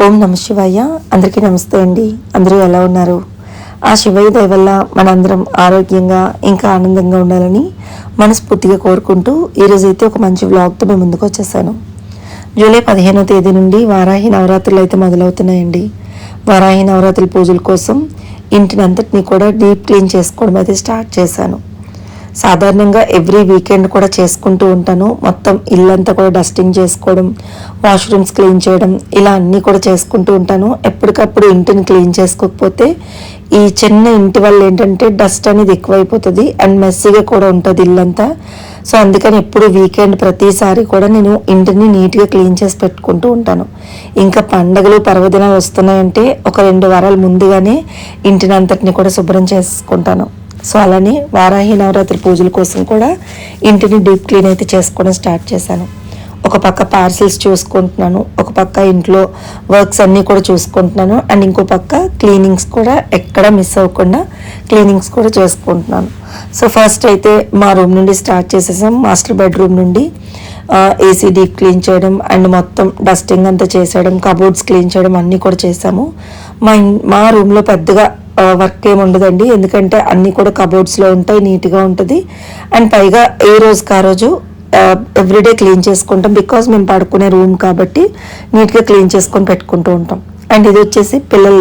ఓం నమ శివాయ. అందరికీ నమస్తే అండి. అందరూ ఎలా ఉన్నారు? ఆ శివయ్య దయ వల్ల మనందరం ఆరోగ్యంగా ఇంకా ఆనందంగా ఉండాలని మనస్ఫూర్తిగా కోరుకుంటూ ఈరోజైతే ఒక మంచి వ్లాగ్తో మేము ముందుకు వచ్చేసాను. జూలై 15వ తేదీ నుండి వారాహి నవరాత్రులు అయితే మొదలవుతున్నాయండి. వారాహి నవరాత్రుల పూజల కోసం ఇంటిని అంతటినీ కూడా డీప్ క్లీన్ చేసుకోవడం అయితే స్టార్ట్ చేశాను. సాధారణంగా ఎవ్రీ వీకెండ్ కూడా చేసుకుంటూ ఉంటాను. మొత్తం ఇల్లంతా కూడా డస్టింగ్ చేసుకోవడం, వాష్రూమ్స్ క్లీన్ చేయడం, ఇలా అన్నీ కూడా చేసుకుంటూ ఉంటాను. ఎప్పటికప్పుడు ఇంటిని క్లీన్ చేసుకోకపోతే ఈ చిన్న ఇంటి వల్ల ఏంటంటే డస్ట్ అనేది ఎక్కువైపోతుంది అండ్ మెస్సీగా కూడా ఉంటుంది ఇల్లంతా. సో అందుకని ఎప్పుడు వీకెండ్ ప్రతిసారి కూడా నేను ఇంటిని నీట్గా క్లీన్ చేసి పెట్టుకుంటూ ఉంటాను. ఇంకా పండగలు పర్వదినాలు వస్తున్నాయంటే ఒక 2 వారాల ముందుగానే ఇంటిని అంతటిని కూడా శుభ్రం చేసుకుంటాను. సో అలానే వారాహి నవరాత్రి పూజల కోసం కూడా ఇంటిని డీప్ క్లీన్ అయితే చేసుకోవడం స్టార్ట్ చేశాను. ఒక పక్క పార్సిల్స్ చూసుకుంటున్నాను, ఒక పక్క ఇంట్లో వర్క్స్ అన్నీ కూడా చూసుకుంటున్నాను అండ్ ఇంకో పక్క క్లీనింగ్స్ కూడా ఎక్కడ మిస్ అవ్వకుండా క్లీనింగ్స్ కూడా చేసుకుంటున్నాను. సో ఫస్ట్ అయితే మా రూమ్ నుండి స్టార్ట్ చేసేసాం. మాస్టర్ బెడ్రూమ్ నుండి ఏసీ డీప్ క్లీన్ చేయడం అండ్ మొత్తం డస్టింగ్ అంతా చేసేయడం, కబోర్డ్స్ క్లీన్ చేయడం అన్నీ కూడా చేసాము. మా రూమ్లో పెద్దగా వర్క్ ఏమి ఉండదండి, ఎందుకంటే అన్నీ కూడా కబోర్డ్స్లో ఉంటాయి, నీట్గా ఉంటుంది. అండ్ పైగా ఏ రోజుకి ఆ రోజు ఎవ్రీడే క్లీన్ చేసుకుంటాం. బికాజ్ మేము పడుకునే రూమ్ కాబట్టి నీట్గా క్లీన్ చేసుకొని పెట్టుకుంటూ ఉంటాం. అండ్ ఇది వచ్చేసి పిల్లల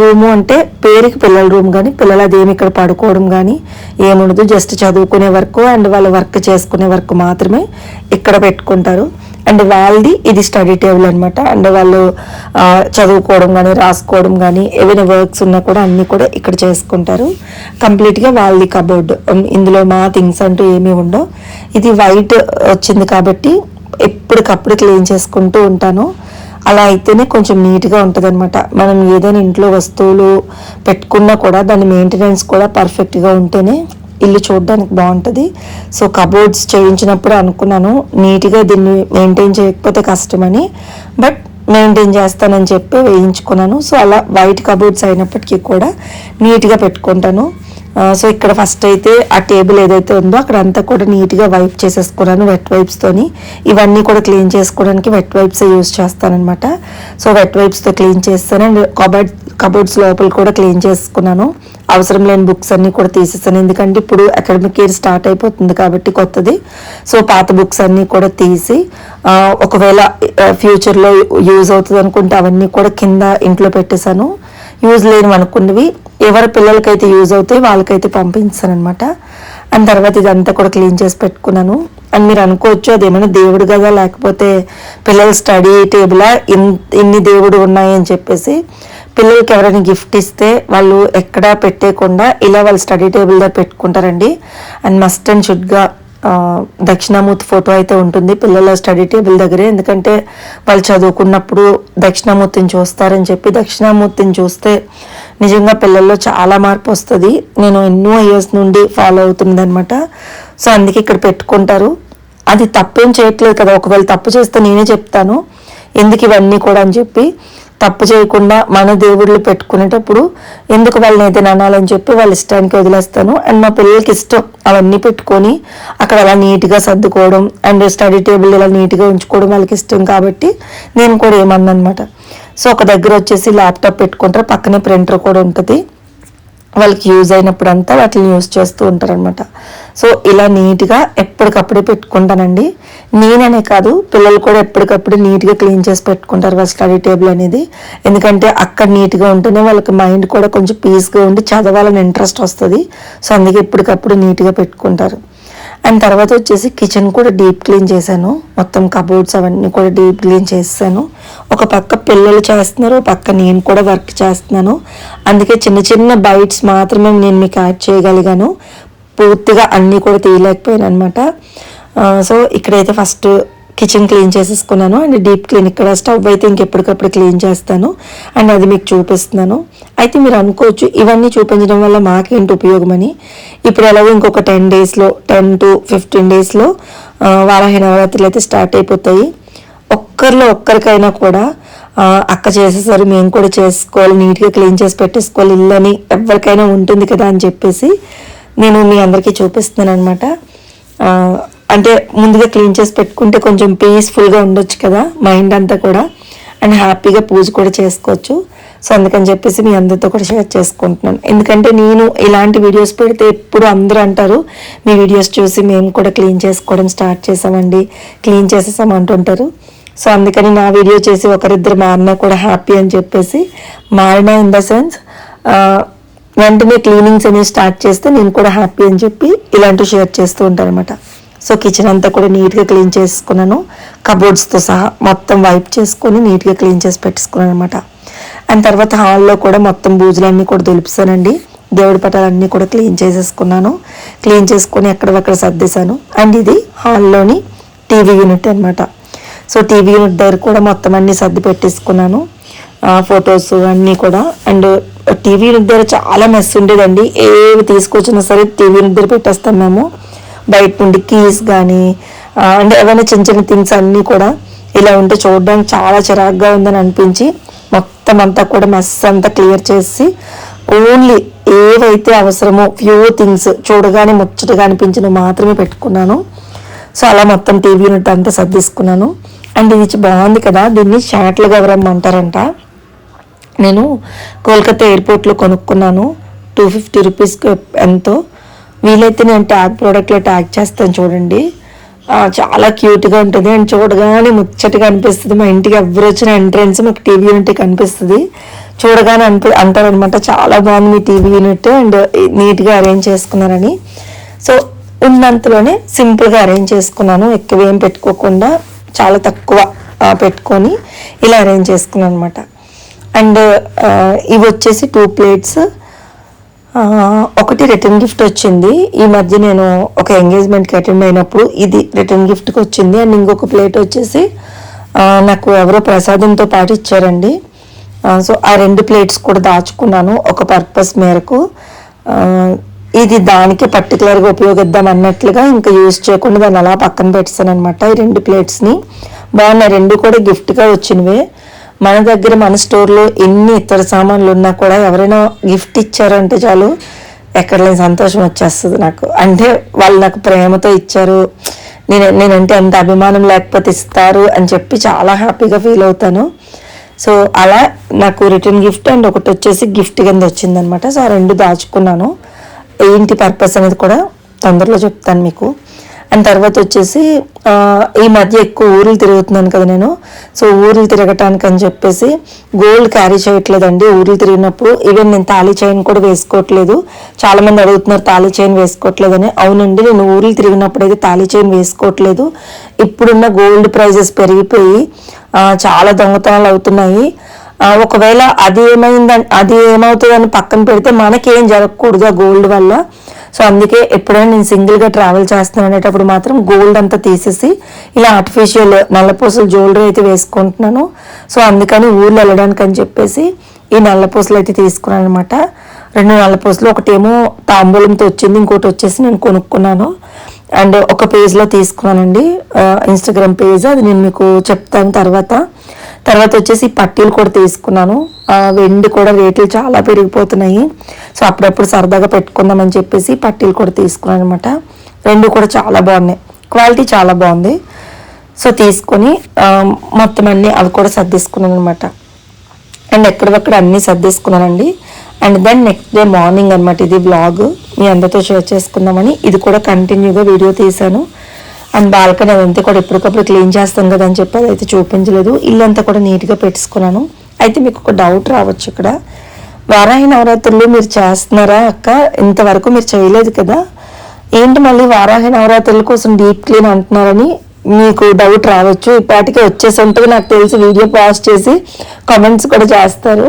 రూము అంటే పేరుకి పిల్లల రూమ్, కానీ పిల్లలు అదేమి ఇక్కడ పడుకోవడం కానీ ఏముండదు. జస్ట్ చదువుకునే వరకు అండ్ వాళ్ళ వర్క్ చేసుకునే వరకు మాత్రమే ఇక్కడ పెట్టుకుంటారు. అండ్ వాళ్ళది ఇది స్టడీ టేబుల్ అనమాట. అండ్ వాళ్ళు చదువుకోవడం కానీ రాసుకోవడం కానీ ఏవైనా వర్క్స్ ఉన్నా కూడా అన్నీ కూడా ఇక్కడ చేసుకుంటారు. కంప్లీట్గా వాళ్ళది కబోర్డ్, ఇందులో మా థింగ్స్ అంటూ ఏమీ ఉండవు. ఇది వైట్ వచ్చింది కాబట్టి ఎప్పటికప్పుడు క్లీన్ చేసుకుంటూ ఉంటాను. అలా అయితేనే కొంచెం నీట్గా ఉంటుంది అనమాట. మనం ఏదైనా ఇంట్లో వస్తువులు పెట్టుకున్నా కూడా దాని మెయింటెనెన్స్ కూడా పర్ఫెక్ట్గా ఉంటేనే ఇల్లు చూడడానికి బాగుంటుంది. సో కబోర్డ్స్ చేయించినప్పుడు అనుకున్నాను నీట్గా దీన్ని మెయింటైన్ చేయకపోతే కష్టమని, బట్ మెయింటైన్ చేస్తానని చెప్పి వేయించుకున్నాను. సో అలా వైట్ కబోర్డ్స్ అయినప్పటికీ కూడా నీట్గా పెట్టుకుంటాను. సో ఇక్కడ ఫస్ట్ అయితే ఆ టేబుల్ ఏదైతే ఉందో అక్కడ అంతా కూడా నీట్గా వైప్ చేసేసుకున్నాను వెట్ వైప్స్తోని. ఇవన్నీ కూడా క్లీన్ చేసుకోవడానికి వెట్ వైప్స్ యూజ్ చేస్తానమాట. సో వెట్ వైప్స్తో క్లీన్ చేస్తాను. అండ్ కబోర్డ్స్ లోపల కూడా క్లీన్ చేసుకున్నాను. అవసరం లేని బుక్స్ అన్నీ కూడా తీసేస్తాను, ఎందుకంటే ఇప్పుడు అకాడమిక్ ఇయర్ స్టార్ట్ అయిపోతుంది కాబట్టి కొత్తది. సో పాత బుక్స్ అన్నీ కూడా తీసి ఒకవేళ ఫ్యూచర్లో యూజ్ అవుతుంది అనుకుంటే అవన్నీ కూడా కింద ఇంట్లో పెట్టేశాను. యూజ్ లేనివి అనుకున్నవి ఎవరి పిల్లలకైతే యూజ్ అవుతాయి వాళ్ళకైతే పంపించాను అనమాట. అండ్ తర్వాత ఇదంతా కూడా క్లీన్ చేసి పెట్టుకున్నాను. అండ్ మీరు అనుకోవచ్చు అదేమైనా దేవుడు కదా లేకపోతే పిల్లల స్టడీ టేబులా ఇన్ని దేవుడు ఉన్నాయి అని చెప్పేసి. పిల్లలకి ఎవరైనా గిఫ్ట్ ఇస్తే వాళ్ళు ఎక్కడా పెట్టేయకుండా ఇలా వాళ్ళు స్టడీ టేబుల్ దగ్గర పెట్టుకుంటారండి. అండ్ మస్ట్ అండ్ షుడ్గా దక్షిణామూర్తి ఫోటో అయితే ఉంటుంది పిల్లల స్టడీ టేబుల్ దగ్గరే, ఎందుకంటే వాళ్ళు చదువుకున్నప్పుడు దక్షిణామూర్తిని చూస్తారని చెప్పి. దక్షిణామూర్తిని చూస్తే నిజంగా పిల్లల్లో చాలా మార్పు వస్తుంది. నేను ఎన్నో ఇయర్స్ నుండి ఫాలో అవుతుంది అనమాట. సో అందుకే ఇక్కడ పెట్టుకుంటారు. అది తప్పేం చేయట్లేదు కదా, ఒకవేళ తప్పు చేస్తే నేనే చెప్తాను ఎందుకు ఇవన్నీ కూడా అని చెప్పి. తప్పు చేయకుండా మన దేవుళ్ళు పెట్టుకునేటప్పుడు ఎందుకు వాళ్ళని ఏదైనా అనాలని చెప్పి వాళ్ళ ఇష్టానికి వదిలేస్తాను. అండ్ మా పిల్లలకి ఇష్టం అవన్నీ పెట్టుకొని అక్కడ అలా నీట్గా సర్దుకోవడం అండ్ స్టడీ టేబుల్ ఇలా నీట్గా ఉంచుకోవడం వాళ్ళకి ఇష్టం కాబట్టి నేను కూడా ఏమన్నా అనమాట. సో ఒక దగ్గర వచ్చేసి ల్యాప్టాప్ పెట్టుకుంటారు, పక్కనే ప్రింటర్ కూడా ఉంటుంది. వాళ్ళకి యూజ్ అయినప్పుడు అంతా వాటిని యూజ్ చేస్తూ ఉంటారనమాట. సో ఇలా నీట్గా ఎప్పటికప్పుడే పెట్టుకుంటానండి. నేననే కాదు పిల్లలు కూడా ఎప్పటికప్పుడు నీట్గా క్లీన్ చేసి పెట్టుకుంటారు వాళ్ళ స్టడీ టేబుల్ అనేది. ఎందుకంటే అక్కడ నీట్గా ఉంటేనే వాళ్ళకి మైండ్ కూడా కొంచెం పీస్గా ఉండి చదవాలని ఇంట్రెస్ట్ వస్తుంది. సో అందుకే ఎప్పటికప్పుడు నీట్గా పెట్టుకుంటారు. అండ్ తర్వాత వచ్చేసి కిచెన్ కూడా డీప్ క్లీన్ చేశాను. మొత్తం కబోర్డ్స్ అవన్నీ కూడా డీప్ క్లీన్ చేశాను. ఒక పక్క పిల్లలు చేస్తున్నారు, ఒక పక్క నేను కూడా వర్క్ చేస్తున్నాను. అందుకే చిన్న చిన్న బైట్స్ మాత్రమే నేను మీకు యాడ్ చేయగలిగాను, పూర్తిగా అన్నీ కూడా తీయలేకపోయాను అనమాట. సో ఇక్కడైతే ఫస్ట్ కిచెన్ క్లీన్ చేసేసుకున్నాను. అండ్ డీప్ క్లీన్ ఇక్కడ స్టవ్ అయితే ఇంకెప్పటికప్పుడు క్లీన్ చేస్తాను అండ్ అది మీకు చూపిస్తున్నాను. అయితే మీరు అనుకోవచ్చు ఇవన్నీ చూపించడం వల్ల మాకేంటి ఉపయోగమని. ఇప్పుడు ఎలాగో ఇంకొక 10 డేస్లో 10 to 15 డేస్లో వారాహి నవరాత్రులు అయితే స్టార్ట్ అయిపోతాయి. ఒక్కరికైనా కూడా అక్క చేసేసారు మేము కూడా చేసుకోవాలి, నీట్గా క్లీన్ చేసి పెట్టేసుకోవాలి ఇల్లు అని ఎవరికైనా ఉంటుంది కదా అని చెప్పేసి నేను మీ అందరికీ చూపిస్తున్నాను అనమాట. అంటే ముందుగా క్లీన్ చేసి పెట్టుకుంటే కొంచెం పీస్ఫుల్గా ఉండొచ్చు కదా మైండ్ అంతా కూడా. అండ్ హ్యాపీగా పూజ కూడా చేసుకోవచ్చు. సో అందుకని చెప్పేసి మీ అందరితో కూడా షేర్ చేసుకుంటున్నాను. ఎందుకంటే నేను ఇలాంటి వీడియోస్ పెడితే ఎప్పుడు అందరూ అంటారు, మీ వీడియోస్ చూసి మేము కూడా క్లీన్ చేసుకోవడం స్టార్ట్ చేసామండి, క్లీన్ చేసేసాం అంటుంటారు. సో అందుకని నా వీడియో చేసి ఒకరిద్దరు మారినా కూడా హ్యాపీ అని చెప్పేసి, మారినా ఇన్ ద సెన్స్ వెంటనే క్లీనింగ్స్ అనేవి స్టార్ట్ చేస్తే నేను కూడా హ్యాపీ అని చెప్పి ఇలాంటివి షేర్ చేస్తూ ఉంటాను అనమాట. సో కిచెన్ అంతా కూడా నీట్గా క్లీన్ చేసుకున్నాను, కబోర్డ్స్తో సహా మొత్తం వైప్ చేసుకొని నీట్గా క్లీన్ చేసి పెట్టేసుకున్నాను అనమాట. అండ్ తర్వాత హాల్లో కూడా మొత్తం బూజులన్నీ కూడా దులిపిస్తానండి. దేవుడి పటాలన్నీ కూడా క్లీన్ చేసేసుకున్నాను. క్లీన్ చేసుకొని ఎక్కడెక్కడ సర్దేశాను. అండ్ ఇది హాల్లోని టీవీ యూనిట్ అనమాట. సో టీవీ యూనిట్ దగ్గర కూడా మొత్తం అన్నీ సర్ది పెట్టేసుకున్నాను, ఫొటోస్ అన్నీ కూడా. అండ్ టీవీ యూనిట్ దగ్గర చాలా మెస్ ఉండేదండి. ఏవి తీసుకొచ్చినా సరే టీవీ యూనిట్ దగ్గర పెట్టేస్తాం మేము. బయట నుండి కీస్ కానీ అంటే ఏమైనా చిన్న చిన్న థింగ్స్ అన్నీ కూడా ఇలా ఉంటే చూడడానికి చాలా చిరాగ్గా ఉందని అనిపించి మొత్తం అంతా కూడా మెస్ అంతా క్లియర్ చేసి ఓన్లీ ఏవైతే అవసరమో ఫ్యూ థింగ్స్ చూడగానే ముచ్చటగా అనిపించినవి మాత్రమే పెట్టుకున్నాను. సో అలా మొత్తం టీవీ యూనిట్ అంతా సర్దిసుకున్నాను. అండ్ ఇది బాగుంది కదా, దీన్ని షాట్ల గౌరమ్మ అంటారంట. నేను కోల్కతా ఎయిర్పోర్ట్లో కొనుక్కున్నాను, 250 రూపీస్కి ఎంతో. వీలైతే నేను ట్యాగ్ ప్రోడక్ట్లో ట్యాగ్ చేస్తాను చూడండి. చాలా క్యూట్గా ఉంటుంది అండ్ చూడగానే ముచ్చటగా అనిపిస్తుంది. మా ఇంటికి ఎవరు వచ్చిన ఎంట్రన్స్ మాకు టీవీ యూనిట్ కనిపిస్తుంది. చూడగానే అంటారనమాట, చాలా బాగుంది మీ టీవీ యూనిట్ అండ్ నీట్గా అరేంజ్ చేసుకున్నారని. సో ఉన్నంతలోనే సింపుల్గా అరేంజ్ చేసుకున్నాను, ఎక్కువ ఏం పెట్టుకోకుండా చాలా తక్కువ పెట్టుకొని ఇలా అరేంజ్ చేసుకున్నాను అనమాట. అండ్ ఇవి వచ్చేసి 2 ప్లేట్స్. ఒకటి రిటర్న్ గిఫ్ట్ వచ్చింది. ఈ మధ్య నేను ఒక ఎంగేజ్మెంట్కి అటెండ్ అయినప్పుడు ఇది రిటర్న్ గిఫ్ట్కి వచ్చింది. అండ్ ఇంకొక ప్లేట్ వచ్చేసి నాకు ఎవరో ప్రసాదంతో పాటు ఇచ్చారండి. సో ఆ 2 ప్లేట్స్ కూడా దాచుకున్నాను ఒక పర్పస్ మేరకు. ఇది దానికి పర్టికులర్గా ఉపయోగిద్దాం అన్నట్లుగా ఇంకా యూజ్ చేయకుండా దాన్ని అలా పక్కన పెట్టాను అనమాట. ఈ 2 ప్లేట్స్ని బాగున్నాయి, 2 కూడా గిఫ్ట్గా వచ్చినవే. మన దగ్గర మన స్టోర్లో ఎన్ని ఇతర సామాన్లు ఉన్నా కూడా ఎవరైనా గిఫ్ట్ ఇచ్చారంటే చాలు ఎక్కడ లేని సంతోషం వచ్చేస్తుంది నాకు. అంటే వాళ్ళు నాకు ప్రేమతో ఇచ్చారు, నేనంటే ఎంత అభిమానం లేకపోతే ఇస్తారు అని చెప్పి చాలా హ్యాపీగా ఫీల్ అవుతాను. సో అలా నాకు రిటర్న్ గిఫ్ట్ అండ్ ఒకటి వచ్చేసి గిఫ్ట్ కింద వచ్చిందనమాట. సో ఆ 2 దాచుకున్నాను. ఏంటి పర్పస్ అనేది కూడా తొందరలో చెప్తాను మీకు. అండ్ తర్వాత వచ్చేసి ఈ మధ్య ఎక్కువ ఊర్లు తిరుగుతున్నాను కదా నేను. సో ఊర్లు తిరగటానికి అని చెప్పేసి గోల్డ్ క్యారీ చేయట్లేదండి ఊర్లు తిరిగినప్పుడు. ఈవెన్ నేను తాళీ చైన్ కూడా వేసుకోవట్లేదు. చాలామంది అడుగుతున్నారు తాళీ చైన్ వేసుకోవట్లేదని. అవునండి, నేను ఊర్లు తిరిగినప్పుడు అయితే తాళీ చైన్ వేసుకోవట్లేదు. ఇప్పుడున్న గోల్డ్ ప్రైజెస్ పెరిగిపోయి చాలా దొంగతనాలు అవుతున్నాయి. ఒకవేళ అది ఏమవుతుందని పక్కన పెడితే మనకేం జరగకూడదు ఆ గోల్డ్ వల్ల. సో అందుకే ఎప్పుడైనా నేను సింగిల్గా ట్రావెల్ చేస్తున్నాను అనేటప్పుడు మాత్రం గోల్డ్ అంతా తీసేసి ఇలా ఆర్టిఫిషియల్ నల్లపూసలు జ్యువెలరీ అయితే వేసుకుంటున్నాను. సో అందుకని ఊర్లో వెళ్ళడానికి అని చెప్పేసి ఈ నల్లపూసలు అయితే తీసుకున్నాను అనమాట. 2 నల్లపూసలు, ఒకటేమో తాంబూలంతో వచ్చింది, ఇంకోటి వచ్చేసి నేను కొనుక్కున్నాను. అండ్ ఒక పేజ్లో తీసుకున్నానండి, ఇన్స్టాగ్రామ్ పేజ్, అది నేను మీకు చెప్తాను తర్వాత వచ్చేసి పట్టీలు కూడా తీసుకున్నాను. వెండి కూడా రేట్లు చాలా పెరిగిపోతున్నాయి. సో అప్పుడప్పుడు సరదాగా పెట్టుకుందామని చెప్పేసి పట్టీలు కూడా తీసుకున్నాను అనమాట. 2 కూడా చాలా బాగున్నాయి, క్వాలిటీ చాలా బాగుంది. సో తీసుకొని మొత్తం అన్నీ అవి కూడా సర్దేసుకున్నాను అనమాట. అండ్ ఎక్కడెక్కడ అన్నీ సర్దేసుకున్నానండి. And then next day morning అనమాట ఇది వ్లాగ్ మీ అందరితో షేర్ చేసుకుందామని ఇది కూడా కంటిన్యూగా వీడియో తీశాను. అండ్ బాల్కనీ అదంతా కూడా ఎప్పటికప్పుడు క్లీన్ చేస్తాం కదా అని చెప్పి అదైతే చూపించలేదు. ఇల్లంతా కూడా నీట్గా పెట్టుకున్నాను. అయితే మీకు ఒక డౌట్ రావచ్చు, ఇక్కడ వారాహి నవరాత్రులు మీరు చేస్తున్నారా అక్క, ఇంతవరకు మీరు చేయలేదు కదా, ఏంటి మళ్ళీ వారాహి నవరాత్రుల కోసం డీప్ క్లీన్ అంటున్నారని మీకు డౌట్ రావచ్చు. ఇప్పటికే వచ్చేసి ఉంటుంది నాకు తెలిసి, వీడియో పాస్ట్ చేసి కామెంట్స్ కూడా చేస్తారు.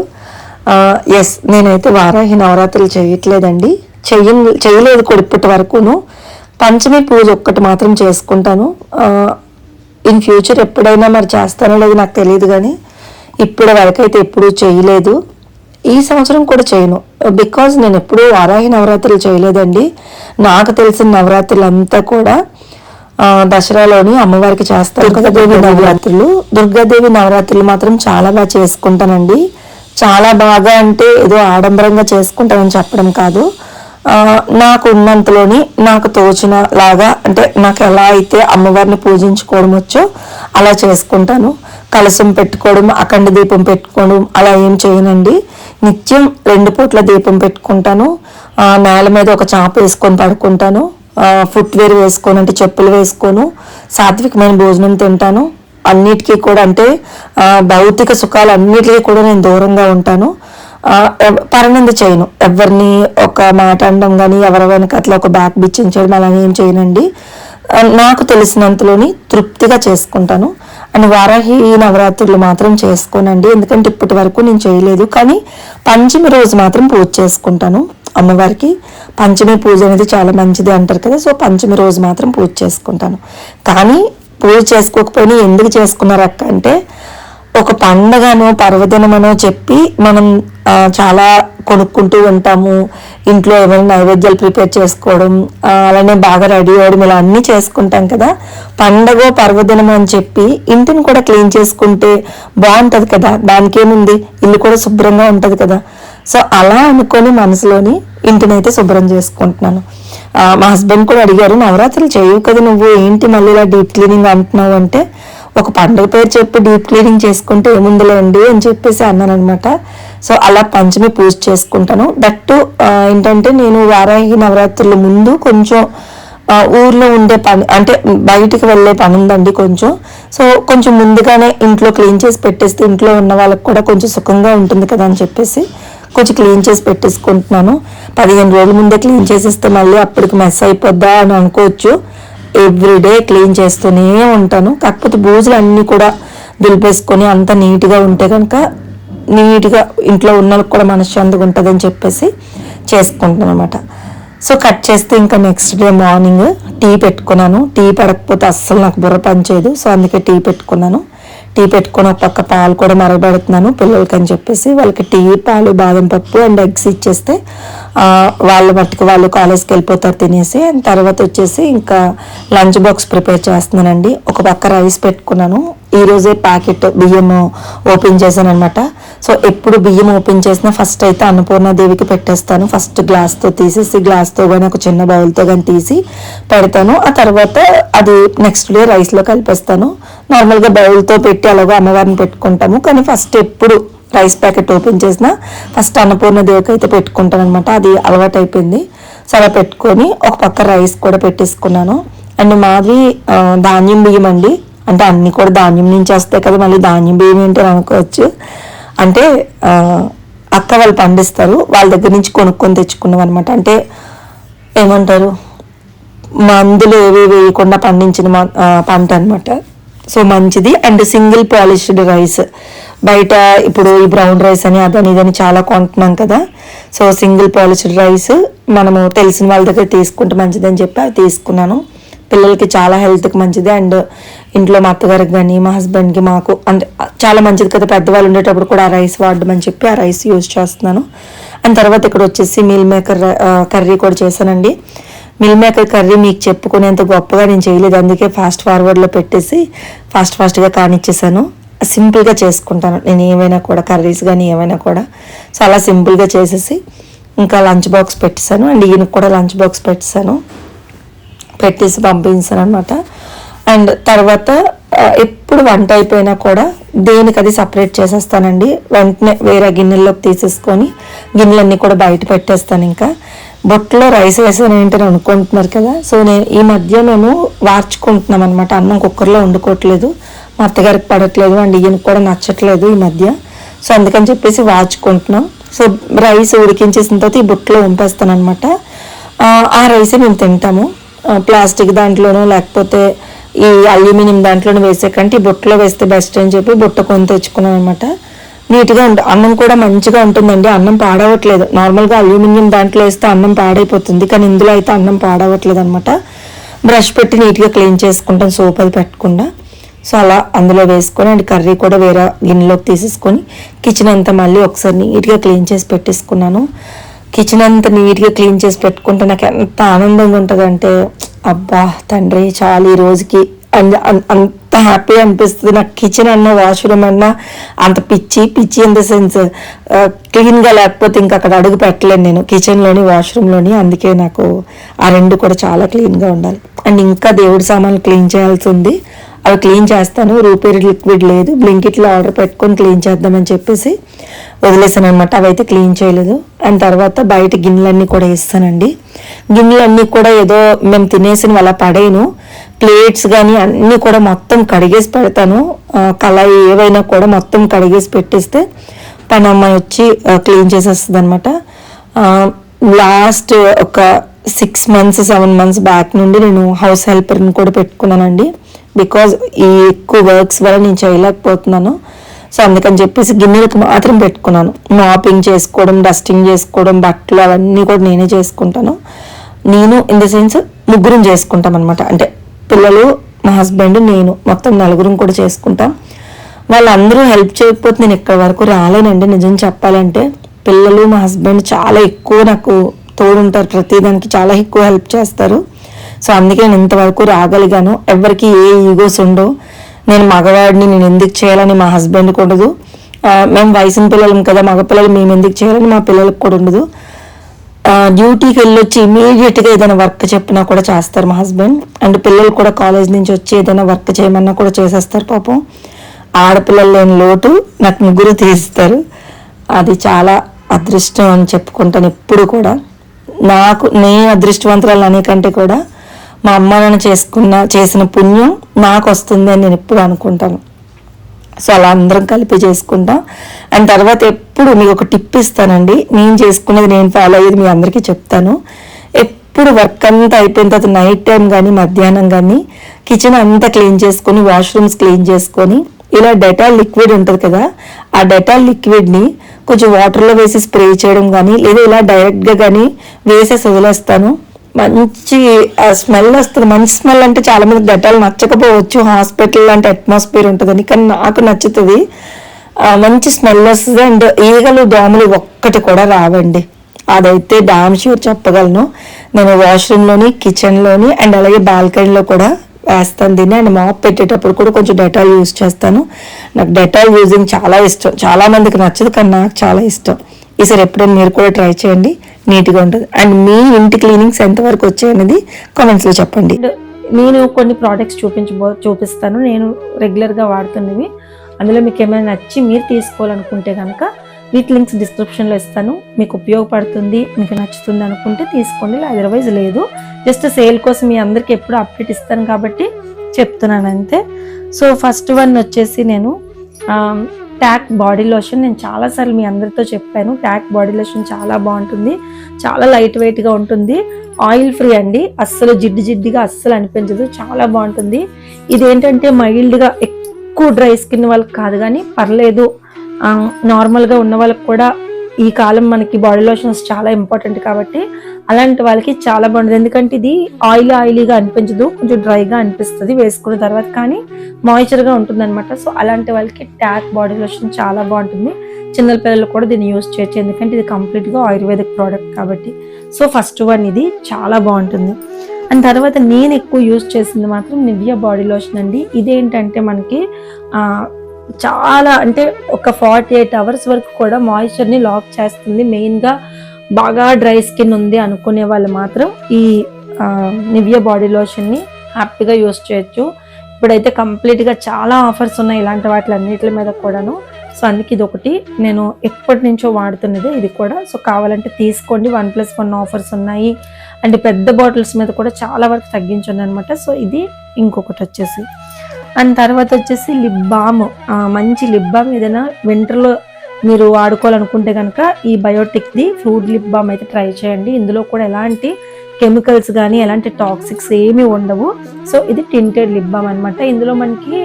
ఎస్, నేనైతే వారాహి నవరాత్రులు చేయట్లేదండి, చేయలేదు కూడా ఇప్పటి వరకును. పంచమి పూజ ఒక్కటి మాత్రం చేసుకుంటాను. ఇన్ ఫ్యూచర్ ఎప్పుడైనా మరి చేస్తానో లేదు నాకు తెలియదు, కానీ ఇప్పటి వరకు అయితే ఎప్పుడూ చేయలేదు. ఈ సంవత్సరం కూడా చేయను, బికాజ్ నేను ఎప్పుడూ వారాహి నవరాత్రులు చేయలేదండి. నాకు తెలిసిన నవరాత్రులు అంతా కూడా దసరాలోని అమ్మవారికి చేస్తాను. దుర్గాదేవి నవరాత్రులు మాత్రం చాలా బాగా చేసుకుంటానండి. చాలా బాగా అంటే ఏదో ఆడంబరంగా చేసుకుంటానని చెప్పడం కాదు, నాకు ఉన్నంతలోని నాకు తోచిన లాగా, అంటే నాకు ఎలా అయితే అమ్మవారిని పూజించుకోవడం వచ్చో అలా చేసుకుంటాను. కలశం పెట్టుకోవడం, అఖండ దీపం పెట్టుకోవడం అలా ఏం చేయనండి. నిత్యం 2 పూట్ల దీపం పెట్టుకుంటాను. నేల మీద ఒక చాప వేసుకొని పడుకుంటాను. ఫుట్వేర్ వేసుకోను, అంటే చెప్పులు వేసుకోను. సాత్వికమైన భోజనం తింటాను. అన్నిటికీ కూడా అంటే భౌతిక సుఖాలు అన్నిటికీ కూడా నేను దూరంగా ఉంటాను. పరనింద చేయను, ఎవరిని ఒక మాట అనడం కానీ ఎవరి వెనక అట్లా ఒక బ్యాక్ బిచ్చించడం అలా ఏం చేయనండి. నాకు తెలిసినంతలోని తృప్తిగా చేసుకుంటాను. అండ్ వారాహి నవరాత్రులు మాత్రం చేసుకోనండి, ఎందుకంటే ఇప్పటి వరకు నేను చేయలేదు. కానీ పంచమి రోజు మాత్రం పూజ చేసుకుంటాను అమ్మవారికి. పంచమి పూజ అనేది చాలా మంచిది అంటారు కదా, సో పంచమి రోజు మాత్రం పూజ చేసుకుంటాను. కానీ పూజ చేసుకోకపోయినా ఎందుకు చేసుకున్నారు అక్క అంటే, ఒక పండగనో పర్వదినమనో చెప్పి మనం చాలా కొనుక్కుంటూ ఉంటాము. ఇంట్లో ఏమైనా నైవేద్యాలు ప్రిపేర్ చేసుకోవడం, అలానే బాగా రెడీ అవ్వడం, ఇలా అన్నీ చేసుకుంటాం కదా. పండగ పర్వదినం అని చెప్పి ఇంటిని కూడా క్లీన్ చేసుకుంటే బాగుంటుంది కదా, దానికి ఏముంది, ఇల్లు కూడా శుభ్రంగా ఉంటుంది కదా. సో అలా అనుకొని మనసులోని ఇంటిని అయితే శుభ్రం చేసుకుంటున్నాను. మా హస్బెండ్ కూడా అడిగారు, నవరాత్రులు చేయవు కదా నువ్వు, ఏంటి మళ్ళీ ఇలా డీప్ క్లీనింగ్ అంటున్నావు అంటే, ఒక పండుగ పేరు చెప్పి డీప్ క్లీనింగ్ చేసుకుంటే ఏముందిలేండి అని చెప్పేసి అన్నాను అనమాట. సో అలా పంచమి పూజ చేసుకుంటాను. దట్టు ఏంటంటే నేను వారాహి నవరాత్రుల ముందు కొంచెం ఊర్లో ఉండే పని, అంటే బయటికి వెళ్ళే పని ఉందండి కొంచెం. సో కొంచెం ముందుగానే ఇంట్లో క్లీన్ చేసి పెట్టేస్తే ఇంట్లో ఉన్న వాళ్ళకి కూడా కొంచెం సుఖంగా ఉంటుంది కదా అని చెప్పేసి కొంచెం క్లీన్ చేసి పెట్టేసుకుంటున్నాను. 15 రోజుల ముందే క్లీన్ చేసేస్తే మళ్ళీ అప్పటికి మెస్ అయిపోద్దా అని అనుకోవచ్చు. ఎవ్రీడే క్లీన్ చేస్తూనే ఉంటాను. కాకపోతే బూజులు అన్నీ కూడా దులిపేసుకొని అంత నీట్గా ఉంటే కనుక నీట్గా ఇంట్లో ఉన్న వాళ్ళకి కూడా మనశ్శాంతిగా ఉంటుంది అని చెప్పేసి చేసుకుంటాను అనమాట. సో కట్ చేస్తే ఇంకా నెక్స్ట్ డే మార్నింగ్ టీ పెట్టుకున్నాను. టీ పడకపోతే అస్సలు నాకు బుర్ర పనిచేయదు. సో అందుకే టీ పెట్టుకున్నాను. టీ పెట్టుకొని ఒక పక్క పాలు కూడా మరగబెడుతున్నాను పిల్లలకి అని చెప్పేసి. వాళ్ళకి టీ, పాలు, బాదం పప్పు అండ్ ఎగ్స్ ఇచ్చేస్తే వాళ్ళ మట్టుకు వాళ్ళు కాలేజ్కి వెళ్ళిపోతారు తినేసి. అండ్ తర్వాత వచ్చేసి ఇంకా లంచ్ బాక్స్ ప్రిపేర్ చేస్తున్నానండి. ఒక పక్క రైస్ పెట్టుకున్నాను. ఈరోజే ప్యాకెట్ బియ్యం ఓపెన్ చేశాను అనమాట. సో ఎప్పుడు బియ్యం ఓపెన్ చేసినా ఫస్ట్ అయితే అన్నపూర్ణాదేవికి పెట్టేస్తాను. ఫస్ట్ గ్లాస్తో తీసేసి, గ్లాస్తో కానీ ఒక చిన్న బౌల్తో కానీ తీసి పెడతాను. ఆ తర్వాత అది నెక్స్ట్ డే రైస్లో కలిపేస్తాను. నార్మల్గా బౌల్తో పెట్టి అలాగే అమ్మవారిని పెట్టుకుంటాము. కానీ ఫస్ట్ ఎప్పుడు రైస్ ప్యాకెట్ ఓపెన్ చేసినా ఫస్ట్ అన్నపూర్ణాదేవికి అయితే పెట్టుకుంటాను అనమాట. అది అలవాటు అయిపోయింది. సో అలా పెట్టుకొని ఒక పక్క రైస్ కూడా పెట్టేసుకున్నాను. అండ్ మాది ధాన్యం బియ్యం అండి. అంటే అన్నీ కూడా ధాన్యం నుంచి వస్తాయి కదా, మళ్ళీ ధాన్యం బియ్యం ఏంటి అని అనుకోవచ్చు. అంటే అక్క వాళ్ళు పండిస్తారు, వాళ్ళ దగ్గర నుంచి కొనుక్కొని తెచ్చుకున్నాం అనమాట. అంటే ఏమంటారు, మందులు ఏవి వేయకుండా పండించిన పంట అనమాట. సో మంచిది. And single polished rice. బయట ఇప్పుడు ఈ బ్రౌన్ రైస్ అని అదని ఇదని చాలా కొంటున్నాం కదా. సో సింగిల్ పాలిష్డ్ రైస్ మనము తెలిసిన వాళ్ళ దగ్గర తీసుకుంటే మంచిదని చెప్పి అది తీసుకున్నాను. పిల్లలకి చాలా హెల్త్కి మంచిది. అండ్ ఇంట్లో మా అత్తగారికి కానీ మా హస్బెండ్కి మాకు అంటే చాలా మంచిది కదా, పెద్దవాళ్ళు ఉండేటప్పుడు కూడా ఆ రైస్ వాడడం అని చెప్పి ఆ రైస్ యూజ్ చేస్తున్నాను. అండ్ తర్వాత ఇక్కడ వచ్చేసి మీల్ మేకర్ కర్రీ కూడా చేశానండి. మిల్ మేకర్ కర్రీ మీకు చెప్పుకునేంత గొప్పగా నేను చేయలేదు, అందుకే ఫాస్ట్ ఫార్వర్డ్లో పెట్టేసి ఫాస్ట్గా కానిచ్చేసాను. సింపుల్గా చేసుకుంటాను నేను ఏమైనా కూడా, కర్రీస్ కానీ ఏమైనా కూడా. సో అలా సింపుల్గా చేసేసి ఇంకా లంచ్ బాక్స్ పెట్టేశాను. అండ్ ఈయనకు కూడా లంచ్ బాక్స్ పెట్టేసి పంపించాను అనమాట. అండ్ తర్వాత ఎప్పుడు వంట అయిపోయినా కూడా దేనికి అది సపరేట్ చేసేస్తానండి. వెంటనే వేరే గిన్నెల్లోకి తీసేసుకొని గిన్నెలన్నీ కూడా బయట పెట్టేస్తాను. ఇంకా బొట్టలో రైస్ వేసాను ఏంటని అనుకుంటున్నారు కదా. సో నేను ఈ మధ్య మేము వార్చుకుంటున్నాం అనమాట. అన్నం కుక్కర్లో వండుకోవట్లేదు, మా అత్తగారికి పడట్లేదు అండ్ ఈయనకు కూడా నచ్చట్లేదు ఈ మధ్య. సో అందుకని చెప్పేసి వార్చుకుంటున్నాం. సో రైస్ ఉడికించేసిన తర్వాత ఈ బుట్టలో వంపేస్తాను అనమాట. ఆ రైసే మేము తింటాము. ప్లాస్టిక్ దాంట్లోనూ లేకపోతే ఈ అల్యూమినియం దాంట్లోనూ వేసే కంటే ఈ బుట్టలో వేస్తే బెస్ట్ అని చెప్పి బుట్ట కొని తెచ్చుకున్నాను అనమాట. నీట్గా అన్నం కూడా మంచిగా ఉంటుందండి, అన్నం పాడవట్లేదు. నార్మల్గా అల్యూమినియం దాంట్లో వేస్తే అన్నం పాడైపోతుంది, కానీ ఇందులో అయితే అన్నం పాడవట్లేదు అనమాట. బ్రష్ పెట్టి నీట్గా క్లీన్ చేసుకుంటాం, సోప్ అది పెట్టకుండా. సో అలా అందులో వేసుకొని అండ్ కర్రీ కూడా వేరే గిన్నెలోకి తీసేసుకొని కిచెన్ అంతా మళ్ళీ ఒకసారి నీట్గా క్లీన్ చేసి పెట్టేసుకున్నాను. కిచెన్ అంతా నీట్గా క్లీన్ చేసి పెట్టుకుంటే నాకు ఎంత ఆనందంగా ఉంటుందంటే, అబ్బా తండ్రి చాలు ఈ రోజుకి అంత హ్యాపీ అనిపిస్తుంది. నాకు కిచెన్ అన్న వాష్రూమ్ అన్నా అంత పిచ్చి ఇన్ ద సెన్స్ క్లీన్గా లేకపోతే ఇంకా అక్కడ అడుగు పెట్టలేను నేను, కిచెన్లోని వాష్రూమ్లోని. అందుకే నాకు ఆ రెండు కూడా చాలా క్లీన్గా ఉండాలి. అండ్ ఇంకా దేవుడి సామాన్లు క్లీన్ చేయాల్సి ఉంది, అవి క్లీన్ చేస్తాను. రూపేరీ లిక్విడ్ లేదు, బ్లింకిట్లో ఆర్డర్ పెట్టుకొని క్లీన్ చేద్దామని చెప్పేసి వదిలేసాను అనమాట. అవైతే క్లీన్ చేయలేదు. అండ్ తర్వాత బయట గిన్నెలన్నీ కూడా వేస్తానండి. గిన్నెలన్నీ కూడా ఏదో మేము తినేసిన అలా పడేను, ప్లేట్స్ కానీ అన్నీ కూడా మొత్తం కడిగేసి పెడతాను. కళాయి ఏవైనా కూడా మొత్తం కడిగేసి పెట్టేస్తే పని అమ్మాయి వచ్చి క్లీన్ చేసేస్తుంది అనమాట. లాస్ట్ ఒక 6 months 7 months బ్యాక్ నుండి నేను హౌస్ హెల్పర్ని కూడా పెట్టుకున్నానండి. బికాజ్ ఈ ఎక్కువ వర్క్స్ వల్ల నేను చేయలేకపోతున్నాను. సో అందుకని చెప్పేసి గిన్నెలకు మాత్రం పెట్టుకున్నాను. మాపింగ్ చేసుకోవడం, డస్టింగ్ చేసుకోవడం, బట్టలు అవన్నీ కూడా నేనే చేసుకుంటాను. నేను ఇన్ ద సెన్స్ ముగ్గురం చేసుకుంటాం అనమాట. అంటే పిల్లలు, మా హస్బెండ్, నేను మొత్తం 4 కూడా చేసుకుంటాం. వాళ్ళందరూ హెల్ప్ చేయకపోతే నేను ఇక్కడ వరకు రాలేనండి. నిజం చెప్పాలంటే పిల్లలు, మా హస్బెండ్ చాలా ఎక్కువ నాకు తోడుంటారు. ప్రతిదానికి చాలా ఎక్కువ హెల్ప్ చేస్తారు. సో అందుకే నేను ఇంతవరకు రాగలిగాను. ఎవరికి ఏ ఈగోస్ ఉండవు. నేను మగవాడిని, నేను ఎందుకు చేయాలని మా హస్బెండ్కి ఉండదు. మేము వయసున్న పిల్లలం కదా, మగపిల్లలు మేము ఎందుకు చేయాలని మా పిల్లలకు కూడా ఉండదు. డ్యూటీకి వెళ్ళొచ్చి ఇమీడియట్గా ఏదైనా వర్క్ చెప్పినా కూడా చేస్తారు మా హస్బెండ్. అండ్ పిల్లలు కూడా కాలేజ్ నుంచి వచ్చి ఏదైనా వర్క్ చేయమన్నా కూడా చేసేస్తారు. పాపం ఆడపిల్లలు లేని లోటు నాకు ముగ్గురు తీస్తారు. అది చాలా అదృష్టం అని చెప్పుకుంటాను ఎప్పుడు కూడా. నేను అదృష్టవంతురాలు అనే కంటే కూడా మా అమ్మ నాన్న చేసిన పుణ్యం నాకు వస్తుంది అని నేను ఎప్పుడు అనుకుంటాను. సో అలా అందరం కలిపి చేసుకుంటాం. అండ్ తర్వాత ఎప్పుడు మీకు ఒక టిప్ ఇస్తానండి. నేను చేసుకునేది, నేను ఫాలో అయ్యేది మీ అందరికీ చెప్తాను. ఎప్పుడు వర్క్ అంతా అయిపోయిన తర్వాత నైట్ టైం కానీ మధ్యాహ్నం కానీ కిచెన్ అంతా క్లీన్ చేసుకొని, వాష్రూమ్స్ క్లీన్ చేసుకొని, ఇలా డెటాల్ లిక్విడ్ ఉంటుంది కదా, ఆ డెటాల్ లిక్విడ్ని కొంచెం వాటర్లో వేసి స్ప్రే చేయడం కానీ, లేదా ఇలా డైరెక్ట్గా కానీ వేసేసి వదిలేస్తాను. మంచి స్మెల్ వస్తుంది. మంచి స్మెల్ అంటే చాలా మంది డెటాల్ నచ్చకపోవచ్చు, హాస్పిటల్ లాంటి అట్మాస్ఫియర్ ఉంటుందని, కానీ నాకు నచ్చుతుంది. మంచి స్మెల్ వస్తుంది. అండ్ ఈగలు, దోమలు ఒక్కటి కూడా రావండి. అదైతే డామ్ ష్యూర్ చెప్పగలను. నేను వాష్రూమ్లోని, కిచెన్లోని అండ్ అలాగే బాల్కనీలో కూడా వేస్తాను దీన్ని. అండ్ మాప్ పెట్టేటప్పుడు కూడా కొంచెం డెటాల్ యూజ్ చేస్తాను. నాకు డెటాల్ యూజింగ్ చాలా ఇష్టం. చాలా మందికి నచ్చదు, కానీ నాకు చాలా ఇష్టం. ఈసారి ఎప్పుడైనా మీరు కూడా ట్రై చేయండి, నీట్గా ఉంటుంది. అండ్ మీ ఇంటి క్లీనింగ్స్ ఎంతవరకు వచ్చాయనేది కామెంట్స్లో చెప్పండి. నేను కొన్ని ప్రోడక్ట్స్ చూపిస్తాను, నేను రెగ్యులర్గా వాడుతున్నవి. అందులో మీకు ఏమైనా నచ్చి మీరు తీసుకోవాలనుకుంటే కనుక వీటి లింక్స్ డిస్క్రిప్షన్లో ఇస్తాను. మీకు ఉపయోగపడుతుంది, మీకు నచ్చుతుంది అనుకుంటే తీసుకోండి, అదర్వైజ్ లేదు. జస్ట్ సేల్ కోసం మీ అందరికీ ఎప్పుడు అప్డేట్ ఇస్తాను కాబట్టి చెప్తున్నాను అంతే. సో ఫస్ట్ వన్ వచ్చేసి నేను టాక్ బాడీ లోషన్. నేను చాలాసార్లు మీ అందరితో చెప్పాను, టాక్ బాడీ లోషన్ చాలా బాగుంటుంది, చాలా లైట్ వెయిట్గా ఉంటుంది, ఆయిల్ ఫ్రీ అండి, అస్సలు జిడ్డుగా అస్సలు అనిపించదు, చాలా బాగుంటుంది. ఇదేంటంటే మైల్డ్గా, ఎక్కువ డ్రై స్కిన్ వాళ్ళకి కాదు కానీ పర్లేదు, నార్మల్గా ఉన్న వాళ్ళకి కూడా ఈ కాలం మనకి బాడీ లోషన్స్ చాలా ఇంపార్టెంట్ కాబట్టి అలాంటి వాళ్ళకి చాలా బాగుంటుంది. ఎందుకంటే ఇది ఆయిలీగా అనిపించదు, కొంచెం డ్రైగా అనిపిస్తుంది వేసుకున్న తర్వాత, కానీ మాయిశ్చర్గా ఉంటుంది అనమాట. సో అలాంటి వాళ్ళకి టాక్ బాడీ లోషన్ చాలా బాగుంటుంది. చిన్న పిల్లలు కూడా దీన్ని యూజ్ చేయొచ్చు, ఎందుకంటే ఇది కంప్లీట్గా ఆయుర్వేదిక్ ప్రోడక్ట్ కాబట్టి. సో ఫస్ట్ వన్ ఇది చాలా బాగుంటుంది. అండ్ తర్వాత నేను ఎక్కువ యూజ్ చేసింది మాత్రం నివియా బాడీ లోషన్ అండి. ఇదేంటంటే మనకి చాలా అంటే ఒక 48 hours వరకు కూడా మాయిశ్చర్ని లాక్ చేస్తుంది. మెయిన్గా బాగా డ్రై స్కిన్ ఉంది అనుకునే వాళ్ళు మాత్రం ఈ నివియా బాడీ లోషన్ని హ్యాపీగా యూజ్ చేయొచ్చు. ఇప్పుడైతే కంప్లీట్గా చాలా ఆఫర్స్ ఉన్నాయి ఇలాంటి వాటిలన్నిటి మీద కూడాను. సో అందుకే ఇది ఒకటి నేను ఎప్పటి నుంచో వాడుతున్నది ఇది కూడా. సో కావాలంటే తీసుకోండి, 1+1 ఆఫర్స్ ఉన్నాయి. అండ్ పెద్ద బాటిల్స్ మీద కూడా చాలా వరకు తగ్గించండి అనమాట. సో ఇది ఇంకొకటి వచ్చేసి. అండ్ తర్వాత వచ్చేసి లిప్ బామ్. మంచి లిప్ బామ్ ఏదైనా వింటర్లో మీరు వాడుకోవాలనుకుంటే కనుక ఈ బయోటిక్ది ఫ్రూట్ లిప్ బామ్ అయితే ట్రై చేయండి. ఇందులో కూడా ఎలాంటి కెమికల్స్ కానీ ఎలాంటి టాక్సిక్స్ ఏమీ ఉండవు. సో ఇది టింటెడ్ లిప్ బామ్ అనమాట. ఇందులో మనకి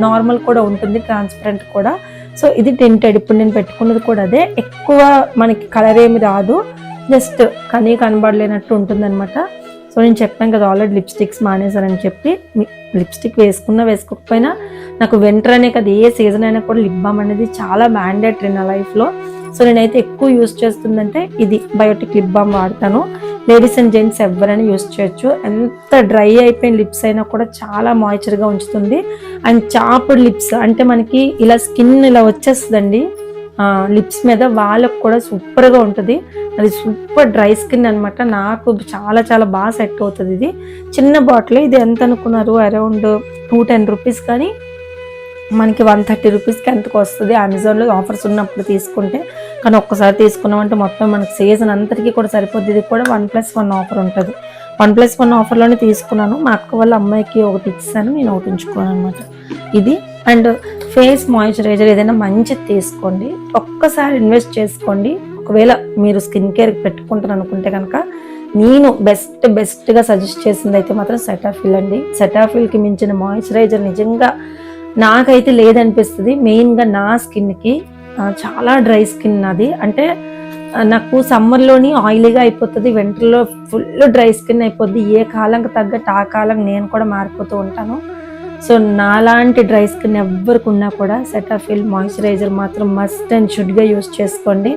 నార్మల్ కూడా ఉంటుంది, ట్రాన్స్పరెంట్ కూడా. సో ఇది టింటెడ్. ఇప్పుడు నేను పెట్టుకున్నది కూడా అదే. ఎక్కువ మనకి కలర్ ఏమి రాదు, జస్ట్ కనబడలేనట్టు ఉంటుంది అనమాట. సో నేను చెప్పాను కదా ఆల్రెడీ లిప్స్టిక్స్ మానేశారని చెప్పి. లిప్స్టిక్ వేసుకున్నా వేసుకోకపోయినా నాకు వింటర్ అనే కదా, ఏ సీజన్ అయినా కూడా లిప్ బామ్ అనేది చాలా మ్యాండేటరీ నా లైఫ్లో. సో నేనైతే ఎక్కువ యూజ్ చేస్తుందంటే ఇది బయోటిక్ లిప్ బామ్ వాడతాను. లేడీస్ అండ్ జెంట్స్ ఎవరైనా యూజ్ చేయొచ్చు. ఎంత డ్రై అయిపోయిన లిప్స్ అయినా కూడా చాలా మాయిశ్చర్గా ఉంచుతుంది. అండ్ చాప్డ్ లిప్స్ అంటే మనకి ఇలా స్కిన్ ఇలా వచ్చేస్తుందండి, లిప్స్ మీద వాళ్ళకు కూడా సూపర్గా ఉంటుంది. అది సూపర్ డ్రై స్కిన్ అనమాట. నాకు చాలా చాలా బాగా సెట్ అవుతుంది. ఇది చిన్న బాటిల్. ఇది ఎంత అనుకున్నారు, అరౌండ్ 210 రూపీస్, కానీ మనకి 130 రూపీస్కి ఎంతకు వస్తుంది. అమెజాన్లో ఆఫర్స్ ఉన్నప్పుడు తీసుకుంటే, కానీ ఒక్కసారి తీసుకున్నామంటే మొత్తం మనకి సీజన్ అంతటికీ కూడా సరిపోద్ది. ఇది కూడా 1+1 ఆఫర్ ఉంటుంది. 1+1 ఆఫర్లోనే తీసుకున్నాను. మా అక్క వాళ్ళ అమ్మాయికి ఒకటి ఇచ్చాను, నేను ఒకటి ఉంచుకున్నాను అనమాట. ఇది అండ్ ఫేస్ మాయిశ్చరైజర్ ఏదైనా మంచిది తీసుకోండి. ఒక్కసారి ఇన్వెస్ట్ చేసుకోండి. ఒకవేళ మీరు స్కిన్ కేర్ పెట్టుకుంటారు అనుకుంటే కనుక నేను బెస్ట్గా సజెస్ట్ చేసింది అయితే మాత్రం సెటాఫిల్ అండి. సెటాఫిల్కి మించిన మాయిశ్చరైజర్ నిజంగా నాకైతే లేదనిపిస్తుంది. మెయిన్గా నా స్కిన్కి చాలా డ్రై స్కిన్ నాది. అంటే నాకు సమ్మర్లోని ఆయిలీగా అయిపోతుంది, వింటర్లో ఫుల్ డ్రై స్కిన్ అయిపోద్ది. ఏ కాలంకి తగ్గట్టు ఆ కాలం నేను కూడా మారిపోతూ ఉంటాను. సో నాలాంటి డ్రై స్కిన్ ఎవరికి ఉన్నా కూడా సెటాఫిల్ మాయిశ్చరైజర్ మాత్రం మస్ట్ అండ్ షుడ్గా యూస్ చేసుకోండి.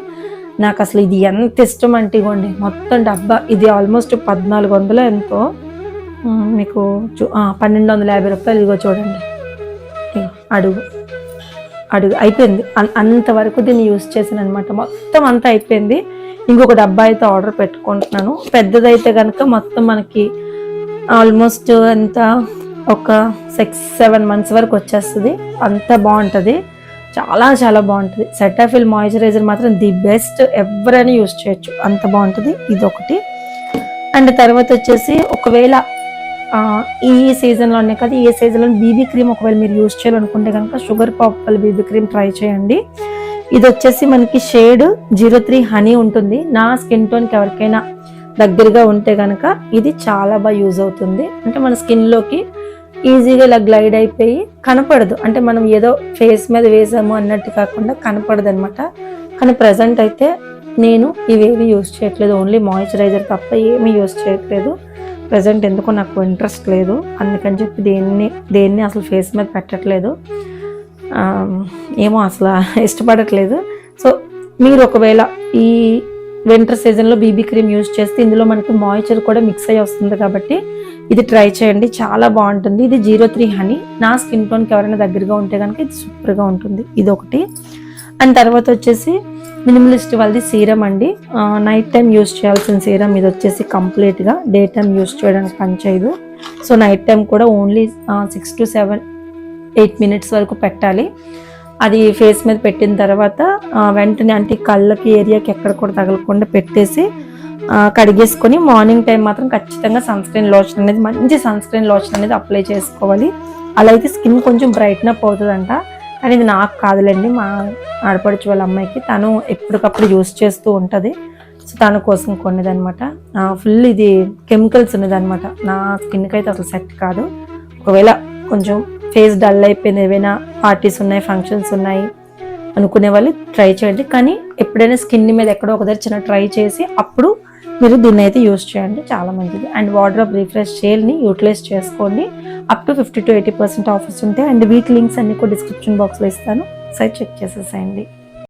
నాకు అసలు ఇది ఎంత ఇష్టం అంటే ఇవ్వండి, మొత్తం డబ్బా ఇది ఆల్మోస్ట్ 1400 ఎంతో, మీకు 1250 రూపాయలు. ఇదిగో చూడండి, అడుగు అయిపోయింది. అంతవరకు దీన్ని యూస్ చేశాను అనమాట. మొత్తం అంతా అయిపోయింది. ఇంకొక డబ్బా అయితే ఆర్డర్ పెట్టుకుంటున్నాను. పెద్దదైతే కనుక మొత్తం మనకి ఆల్మోస్ట్ ఎంత ఒక 6-7 months వరకు వచ్చేస్తుంది. అంత బాగుంటుంది, చాలా చాలా బాగుంటుంది. సెటాఫిల్ మాయిశ్చరైజర్ మాత్రం ది బెస్ట్, ఎవరైనా యూస్ చేయొచ్చు, అంత బాగుంటుంది. ఇది ఒకటి. అండ్ తర్వాత వచ్చేసి ఒకవేళ ఈ సీజన్లోనే కాదు, ఏ సీజన్లో బీబీ క్రీమ్ ఒకవేళ మీరు యూస్ చేయాలనుకుంటే కనుక sugar pop BB cream try చేయండి. ఇది వచ్చేసి మనకి షేడ్ 03 హనీ ఉంటుంది. నా స్కిన్ టోన్కి ఎవరికైనా దగ్గరగా ఉంటే కనుక ఇది చాలా బాగా యూజ్ అవుతుంది. అంటే మన స్కిన్లోకి ఈజీగా ఇలా గ్లైడ్ అయిపోయి కనపడదు. అంటే మనం ఏదో ఫేస్ మీద వేసాము అన్నట్టు కాకుండా కనపడదు అనమాట. కానీ ప్రజెంట్ అయితే నేను ఇవేవి యూజ్ చేయట్లేదు, ఓన్లీ మాయిశ్చరైజర్ తప్ప ఏమీ యూజ్ చేయట్లేదు ప్రజెంట్. ఎందుకో నాకు ఇంట్రెస్ట్ లేదు, అందుకని చెప్పి దేన్ని అసలు ఫేస్ మీద పెట్టట్లేదు. ఏమో అసలు ఇష్టపడట్లేదు. సో మీరు ఒకవేళ ఈ వింటర్ సీజన్లో బీబీ క్రీమ్ యూజ్ చేస్తే ఇందులో మనకి మాయిశ్చర్ కూడా మిక్స్ అయ్యి వస్తుంది కాబట్టి ఇది ట్రై చేయండి, చాలా బాగుంటుంది. ఇది 03 హనీ. నా స్కిన్ టోన్కి ఎవరైనా దగ్గరగా ఉంటే కనుక ఇది సూపర్గా ఉంటుంది. ఇది ఒకటి. అండ్ తర్వాత వచ్చేసి మినిమలిస్ట్ వాళ్ళది సీరం అండి. నైట్ టైం యూజ్ చేయాల్సిన సీరం ఇది వచ్చేసి కంప్లీట్గా. డే టైం యూజ్ చేయడానికి పనిచేయదు. సో నైట్ టైం కూడా ఓన్లీ 6 to 7-8 minutes వరకు పెట్టాలి. అది ఫేస్ మీద పెట్టిన తర్వాత వెంటనే అంటే కళ్ళకి ఏరియాకి ఎక్కడ కూడా తగలకుండా పెట్టేసి కడిగేసుకొని మార్నింగ్ టైం మాత్రం ఖచ్చితంగా మంచి సన్ స్క్రీన్ లోషన్ అనేది అప్లై చేసుకోవాలి. అలా అయితే స్కిన్ కొంచెం బ్రైట్న్ అప్ అవుతుందంట. కానీ ఇది నాకు కాదులేండి, మా ఆడపడుచు వాళ్ళ అమ్మాయికి. తను ఎప్పటికప్పుడు యూస్ చేస్తూ ఉంటుంది. సో తన కోసం కొనేది అనమాట. ఫుల్ ఇది కెమికల్స్ ఉన్నది అనమాట. నా స్కిన్కి అయితే అసలు సెట్ కాదు. ఒకవేళ కొంచెం ఫేస్ డల్ అయిపోయింది, ఏవైనా పార్టీస్ ఉన్నాయి, ఫంక్షన్స్ ఉన్నాయి అనుకునే వాళ్ళు ట్రై చేయండి. కానీ ఎప్పుడైనా స్కిన్ మీద ఎక్కడో ఒక దగ్గర చిన్న ట్రై చేసి అప్పుడు మీరు దీన్ని అయితే యూస్ చేయండి, చాలా మంచిది. అండ్ వార్డ్రోబ్ రిఫ్రెష్ జెల్ని యూటిలైజ్ చేసుకోండి. అప్ టు 50 to 80% ఆఫర్స్ ఉంటాయి. అండ్ వీటి లింక్స్ అన్ని కూడా డిస్క్రిప్షన్ బాక్స్లో ఇస్తాను, సైట్ చెక్ చేసేసేయండి.